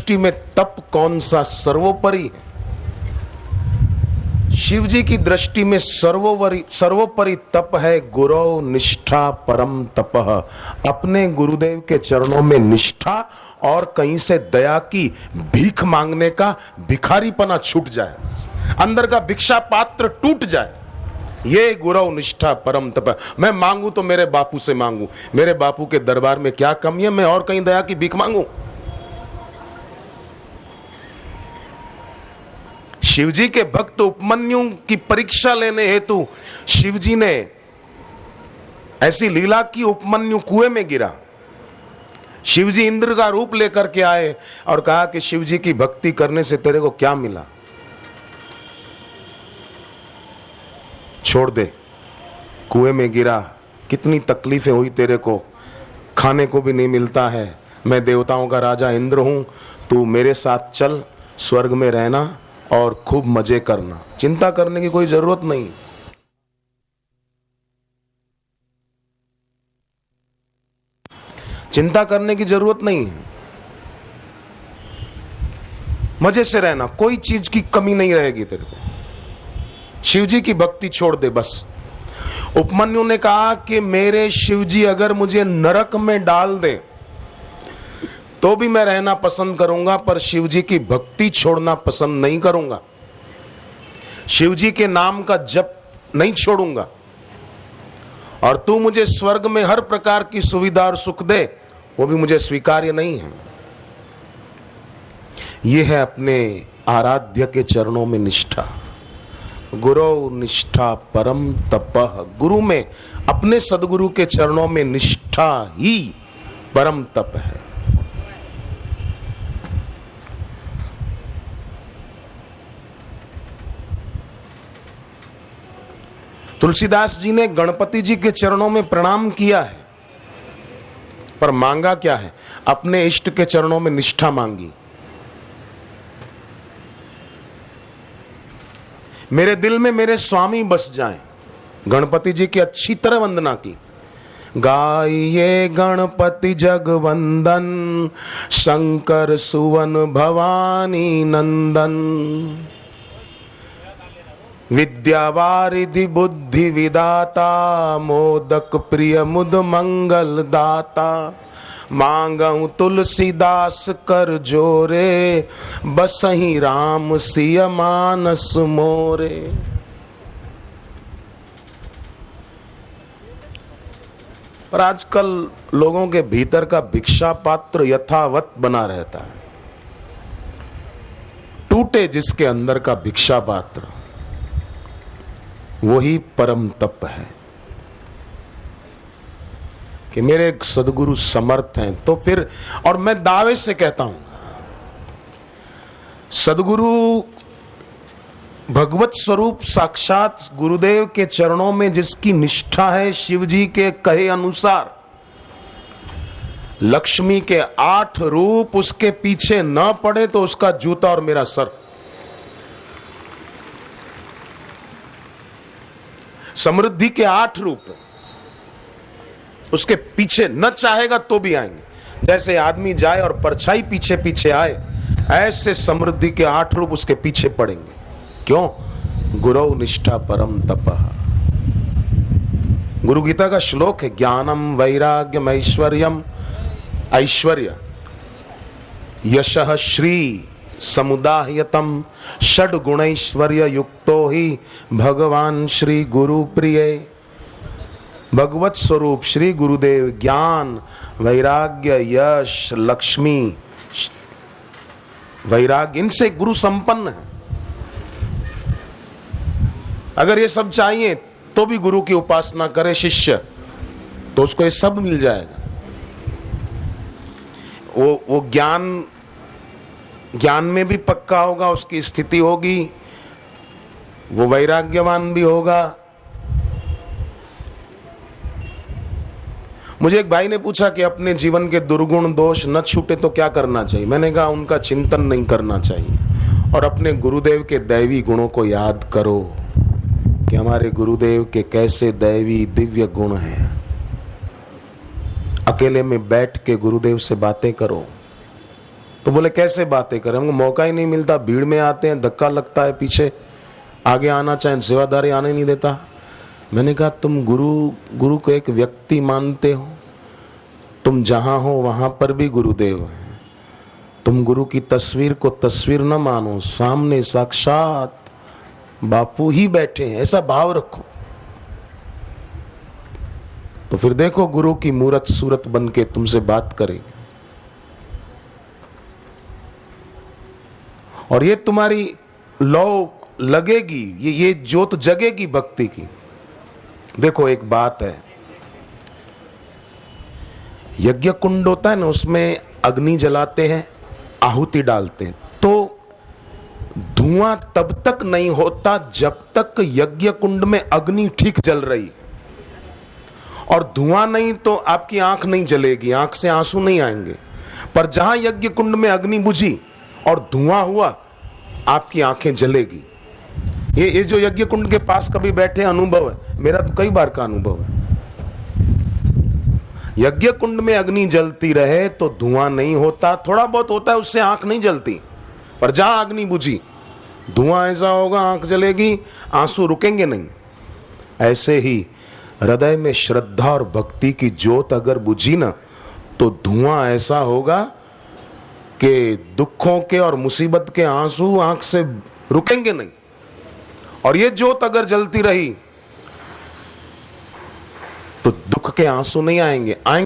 दृष्टि में तप कौन सा सर्वोपरि है? शिव जी की दृष्टि में सर्वोपरि तप है गुरु निष्ठा परम तपः। अपने गुरुदेव के चरणों में निष्ठा और कहीं से दया की भीख मांगने का भिखारीपना छूट जाए, अंदर का भिक्षा पात्र टूट जाए। ये गुरु निष्ठा परम तप। मैं मांगू तो मेरे बापू से मांगू, मेरे बापू के दरबार में क्या कमी है, मैं और कहीं दया की भीख मांगू? शिवजी के भक्त उपमन्यु की परीक्षा लेने हेतु शिवजी ने ऐसी लीला की, उपमन्यु कुएं में गिरा। शिवजी इंद्र का रूप लेकर के आए और कहा कि शिवजी की भक्ति करने से तेरे को क्या मिला, छोड़ दे। कुएं में गिरा, कितनी तकलीफें हुई तेरे को, खाने को भी नहीं मिलता है। मैं देवताओं का राजा इंद्र हूं, तू मेरे साथ चल, स्वर्ग में रहना और खूब मजे करना, चिंता करने की कोई जरूरत नहीं। चिंता करने की जरूरत नहीं है, मजे से रहना, कोई चीज की कमी नहीं रहेगी तेरे को। शिवजी की भक्ति छोड़ दे बस। उपमन्यु ने कहा कि मेरे शिवजी अगर मुझे नरक में डाल दे तो भी मैं रहना पसंद करूंगा, पर शिवजी की भक्ति छोड़ना पसंद नहीं करूंगा। शिवजी के नाम का जप नहीं छोड़ूंगा, और तू मुझे स्वर्ग में हर प्रकार की सुविधा और सुख दे, वो भी मुझे स्वीकार्य नहीं है। यह है अपने आराध्य के चरणों में निष्ठा। गुरु निष्ठा परम तपः। गुरु में, अपने सदगुरु के चरणों में निष्ठा ही परम तप है। तुलसीदास जी ने गणपति जी के चरणों में प्रणाम किया है, पर मांगा क्या है? अपने इष्ट के चरणों में निष्ठा मांगी। मेरे दिल में मेरे स्वामी बस जाएं। गणपति जी की अच्छी तरह वंदना की। गाइए गणपति जगवंदन, शंकर सुवन भवानी नंदन। विद्यावारिधि बुद्धि विदाता, मोदक प्रिय मुद मंगल दाता। मांगऊं तुलसीदास कर जोरे, बसहि राम सिय मानस मोरे। पर आजकल लोगों के भीतर का भिक्षा पात्र यथावत बना रहता है। टूटे जिसके अंदर का भिक्षा पात्र, वही परम तप है। कि मेरे सदगुरु समर्थ हैं, तो फिर, और मैं दावे से कहता हूं, सदगुरु भगवत स्वरूप साक्षात गुरुदेव के चरणों में जिसकी निष्ठा है, शिव जी के कहे अनुसार, लक्ष्मी के 8 रूप उसके पीछे न पड़े तो उसका जूता और मेरा सर। समृद्धि के 8 रूप उसके पीछे न चाहेगा तो भी आएंगे। जैसे आदमी जाए और परछाई पीछे पीछे आए, ऐसे समृद्धि के 8 रूप उसके पीछे पड़ेंगे। क्यों? गुरु निष्ठा परम तपः। गुरु गीता का श्लोक है, ज्ञानम वैराग्यम ऐश्वर्यम, ऐश्वर्य यशः श्री समुदायतम षड गुणैश्वर्य युक्तो ही भगवान श्री गुरु प्रिय। भगवत स्वरूप श्री गुरुदेव ज्ञान, वैराग्य, यश, लक्ष्मी, वैराग्य, इनसे गुरु संपन्न है। अगर ये सब चाहिए तो भी गुरु की उपासना करे शिष्य, तो उसको ये सब मिल जाएगा। वो ज्ञान में भी पक्का होगा, उसकी स्थिति होगी, वो वैराग्यवान भी होगा। मुझे एक भाई ने पूछा कि अपने जीवन के दुर्गुण दोष न छूटे तो क्या करना चाहिए। मैंने कहा उनका चिंतन नहीं करना चाहिए, और अपने गुरुदेव के दैवी गुणों को याद करो कि हमारे गुरुदेव के कैसे दैवी दिव्य गुण हैं। अकेले में बैठ के गुरुदेव से बातें करो, तो बोले कैसे बातें करें, हमको मौका ही नहीं मिलता, भीड़ में आते हैं, धक्का लगता है, पीछे आगे आना चाहे सेवादारी आने नहीं देता। मैंने कहा तुम गुरु को एक व्यक्ति मानते हो, तुम जहां हो वहां पर भी गुरुदेव हैं। तुम गुरु की तस्वीर को तस्वीर न मानो, सामने साक्षात बापू ही बैठे हैं, ऐसा भाव रखो। तो फिर देखो गुरु की मूरत सूरत बन के तुमसे बात करेगी और ये तुम्हारी लौ लगेगी, ये ज्योत जगेगी भक्ति की। देखो एक बात है, यज्ञ कुंड होता है ना, उसमें अग्नि जलाते हैं, आहुति डालते हैं, तो धुआं तब तक नहीं होता जब तक यज्ञ कुंड में अग्नि ठीक जल रही। और धुआं नहीं तो आपकी आंख नहीं जलेगी, आंख से आंसू नहीं आएंगे। पर जहां यज्ञ कुंड में अग्नि बुझी और धुआं हुआ, आपकी आंखें जलेगी। ये जो यज्ञ कुंड के पास कभी बैठे अनुभव है, मेरा तो कई बार का अनुभव है। यज्ञ कुंड में अग्नि जलती रहे तो धुआं नहीं होता, थोड़ा बहुत होता है, उससे आंख नहीं जलती। पर जहां अग्नि बुझी, धुआं ऐसा होगा, आंख जलेगी, आंसू रुकेंगे नहीं। ऐसे ही हृदय में श्रद्धा और भक्ति की ज्योत अगर बुझी ना, तो धुआं ऐसा होगा कि दुखों के और मुसीबत के आंसू आंख से रुकेंगे नहीं। और ये ज्योत अगर जलती रही तो दुख के आंसू नहीं आएंगे।